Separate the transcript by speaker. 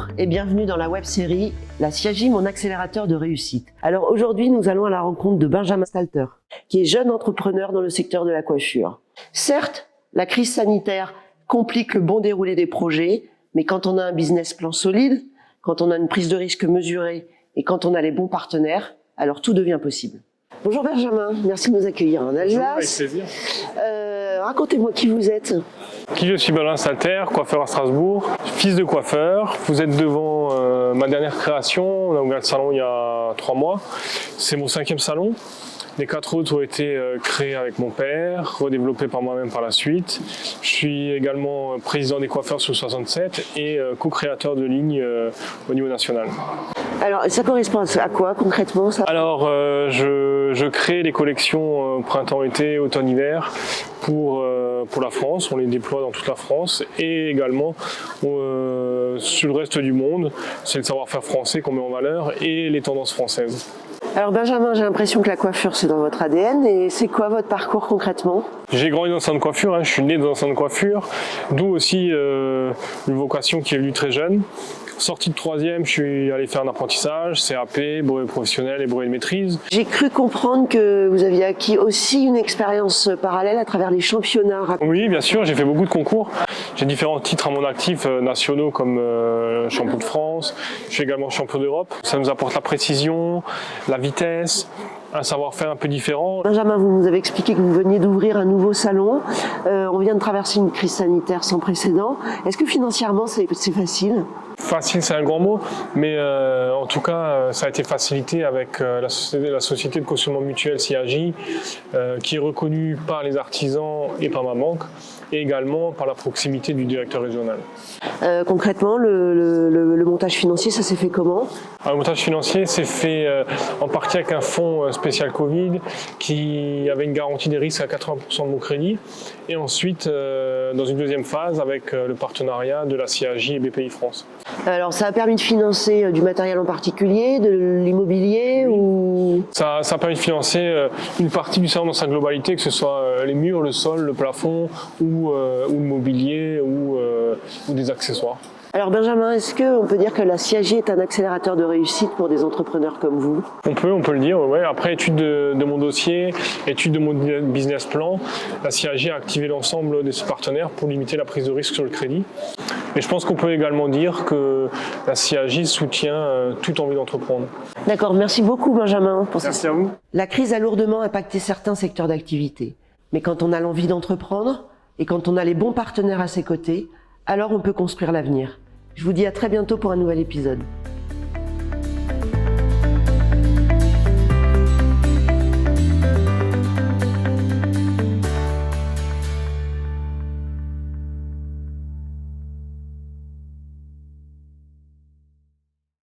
Speaker 1: Bonjour et bienvenue dans la web-série La CIAJI, mon accélérateur de réussite. Alors aujourd'hui, nous allons à la rencontre de Benjamin Stalter, qui est jeune entrepreneur dans le secteur de la coiffure. Certes, la crise sanitaire complique le bon déroulé des projets, mais quand on a un business plan solide, quand on a une prise de risque mesurée et quand on a les bons partenaires, alors tout devient possible. Bonjour Benjamin, merci de nous accueillir en Alsace.
Speaker 2: Bonjour, avec plaisir.
Speaker 1: Racontez-moi qui vous êtes.
Speaker 2: Qui je suis, Benjamin Stalter, coiffeur à Strasbourg, fils de coiffeur. Vous êtes devant ma dernière création. On a ouvert le salon il y a 3 mois. C'est mon 5e salon. Les 4 autres ont été créés avec mon père, redéveloppés par moi-même par la suite. Je suis également président des coiffeurs sous 67 et co-créateur de ligne au niveau national.
Speaker 1: Alors, ça correspond à quoi concrètement ça?
Speaker 2: Alors, je crée les collections printemps-été, automne-hiver pour la France. On les déploie dans toute la France et également sur le reste du monde. C'est le savoir-faire français qu'on met en valeur et les tendances françaises.
Speaker 1: Alors Benjamin, j'ai l'impression que la coiffure c'est dans votre ADN, et c'est quoi votre parcours concrètement?
Speaker 2: J'ai grandi dans un salon de coiffure, je suis né dans un salon de coiffure, d'où aussi une vocation qui est venue très jeune. Sorti de 3e, je suis allé faire un apprentissage, CAP, brevet professionnel et brevet de maîtrise. J'ai
Speaker 1: cru comprendre que vous aviez acquis aussi une expérience parallèle à travers les championnats.
Speaker 2: Oui, bien sûr, j'ai fait beaucoup de concours. J'ai différents titres à mon actif nationaux comme champion de France. Je suis également champion d'Europe. Ça nous apporte la précision, la vitesse, un savoir-faire un peu différent.
Speaker 1: Benjamin, vous nous avez expliqué que vous veniez d'ouvrir un nouveau salon. On vient de traverser une crise sanitaire sans précédent. Est-ce que financièrement c'est facile?
Speaker 2: Facile, c'est un grand mot, mais en tout cas, ça a été facilité avec la société de cautionnement mutuel CIAJI, qui est reconnue par les artisans et par ma banque, et également par la proximité du directeur régional.
Speaker 1: Concrètement, le montage financier, ça s'est fait comment?
Speaker 2: Le montage financier s'est fait en partie avec un fonds spécial Covid qui avait une garantie des risques à 80% de mon crédit, et ensuite dans une deuxième phase avec le partenariat de la CIAJI et BPI France.
Speaker 1: Alors ça a permis de financer du matériel en particulier, de l'immobilier ou...
Speaker 2: Ça a permis de financer une partie du salon dans sa globalité, que ce soit les murs, le sol, le plafond ou le mobilier ou des accessoires.
Speaker 1: Alors Benjamin, est-ce qu'on peut dire que la CIAJI est un accélérateur de réussite pour des entrepreneurs comme vous?
Speaker 2: On peut le dire, ouais. Après étude de mon dossier, étude de mon business plan, la CIAJI a activé l'ensemble de ses partenaires pour limiter la prise de risque sur le crédit. Et je pense qu'on peut également dire que la CIAJI soutient toute envie d'entreprendre.
Speaker 1: D'accord, merci beaucoup Benjamin.
Speaker 2: Merci à vous.
Speaker 1: La crise a lourdement impacté certains secteurs d'activité. Mais quand on a l'envie d'entreprendre et quand on a les bons partenaires à ses côtés, alors on peut construire l'avenir. Je vous dis à très bientôt pour un nouvel épisode.